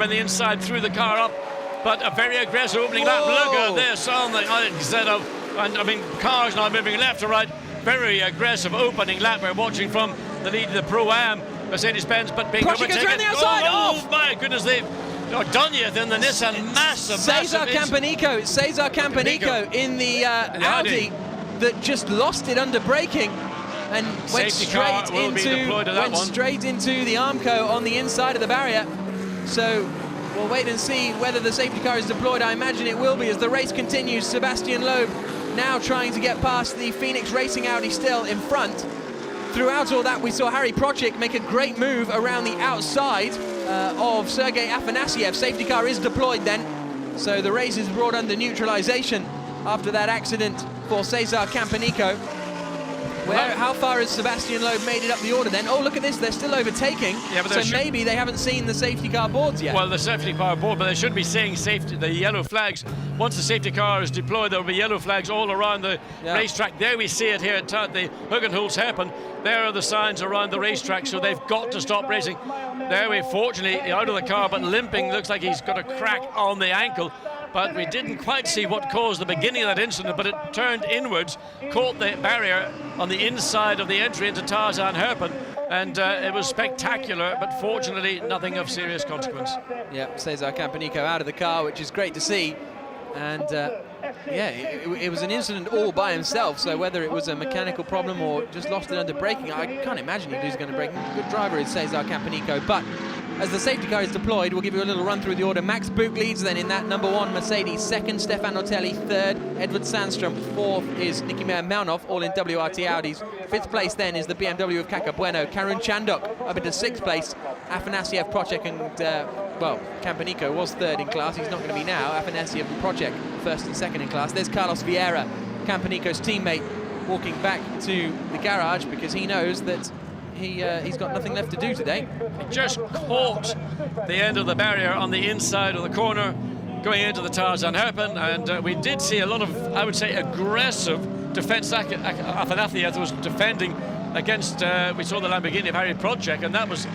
on the inside, threw the car up, but a very aggressive opening lap. Look at this on the instead of, and I mean, cars now moving left to right. Very aggressive opening lap. We're watching from the lead of the Pro-Am, Mercedes-Benz, but being Project goes around the outside. Oh my goodness, they've done you in the Nissan. Cesar Campanico in the Audi that just lost it under braking and went straight into the Armco on the inside of the barrier. So we'll wait and see whether the safety car is deployed. I imagine it will be as the race continues. Sebastian Loeb now trying to get past the Phoenix Racing Audi still in front. Throughout all that, we saw Harry Procek make a great move around the outside of Sergei Afanasiev. Safety car is deployed then, so the race is brought under neutralization after that accident for Cesar Campanico. How far has Sebastian Loeb made it up the order then? Oh, look at this, they're still overtaking. Yeah, but so maybe they haven't seen the safety car boards yet. Well, the safety car board, but they should be seeing the yellow flags. Once the safety car is deployed, there will be yellow flags all around the racetrack. There we see it here at the Hugenholz-Herpen. There are the signs around the racetrack, so they've got to stop racing. There we, fortunately, out of the car, but limping, looks like he's got a crack on the ankle. But we didn't quite see what caused the beginning of that incident, but it turned inwards, caught the barrier on the inside of the entry into Tarzan-Herpen, and it was spectacular, but fortunately nothing of serious consequence. Yeah, Cesar Campanico out of the car, which is great to see. And yeah, it was an incident all by himself, so whether it was a mechanical problem or just lost it under braking, I can't imagine he'd lose under braking. Good driver is Cesar Campanico, but as the safety car is deployed, we'll give you a little run through the order. Max Buch leads then in that #1 Mercedes, second Stefan Otelli, third Edward Sandstrom, fourth is Niki Malnov, all in WRT Audis. Fifth place then is the BMW of Kaka Bueno. Karun Chandok up into sixth place. Afanasiev, Procek and, well, Campanico was third in class. He's not going to be now. Afanasiev and Procek first and second in class. There's Carlos Vieira, Campanico's teammate, walking back to the garage because he knows that he's got nothing left to do today. He just caught the end of the barrier on the inside of the corner going into the Tarzan-Herpen, and we did see a lot of, I would say, aggressive defense. Afanasiev was defending against, we saw the Lamborghini of Harry Procek, and that was,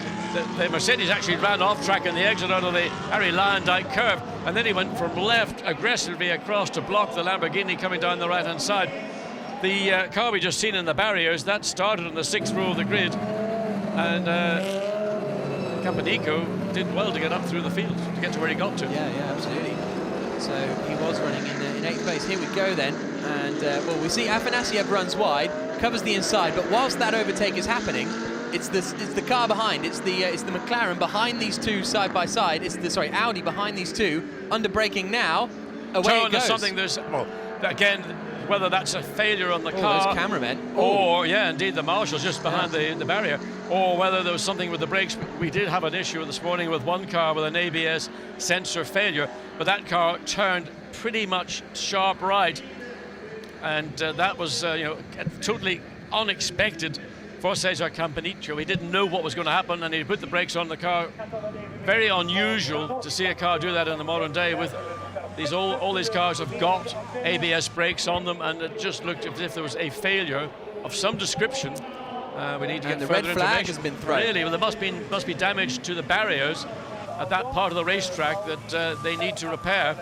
the Mercedes actually ran off track in the exit out of the Harry Lyondike curve, and then he went from left aggressively across to block the Lamborghini coming down the right-hand side. The car we just seen in the barriers, that started on the 6th row of the grid, and Campanico did well to get up through the field to get to where he got to. Yeah, absolutely. So he was running in 8th place. Here we go then, and well, we see Afanasiev runs wide, covers the inside, but whilst that overtake is happening, it's the car behind, it's the McLaren behind these two side by side. It's the Audi behind these two, under braking now. Away it goes. Something there's, well, again, whether that's a failure on the car, those cameramen, or yeah, indeed the marshals just behind the barrier, or whether there was something with the brakes. We did have an issue this morning with one car with an ABS sensor failure, but that car turned pretty much sharp right, and that was totally unexpected for Cesar Campanico. He didn't know what was going to happen, and he put the brakes on the car. Very unusual to see a car do that in the modern day. With these, all these cars have got ABS brakes on them, and it just looked as if there was a failure of some description. We need to get the further red flag information. has been thrown. Really, well, there must be damage to the barriers at that part of the racetrack that they need to repair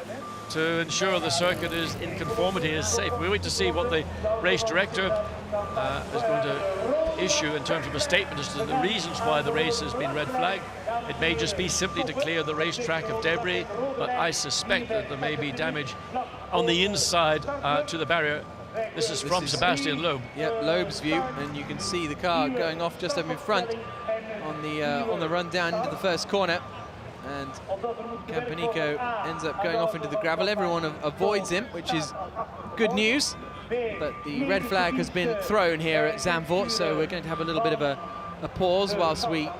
to ensure the circuit is in conformity, is safe. We wait to see what the race director is going to issue in terms of a statement as to the reasons why the race has been red flagged. It may just be simply to clear the racetrack of debris, but I suspect that there may be damage on the inside to the barrier. This is from Sebastian Loeb. Yep, Loeb's view, and you can see the car going off just up in front on the run down into the first corner. And Campanico ends up going off into the gravel. Everyone avoids him, which is good news. But the red flag has been thrown here at Zandvoort, so we're going to have a little bit of a pause whilst we...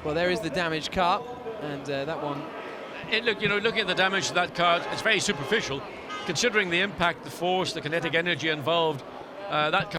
Well, there is the damaged car, and that one... Looking at the damage to that car, it's very superficial. Considering the impact, the force, the kinetic energy involved, that car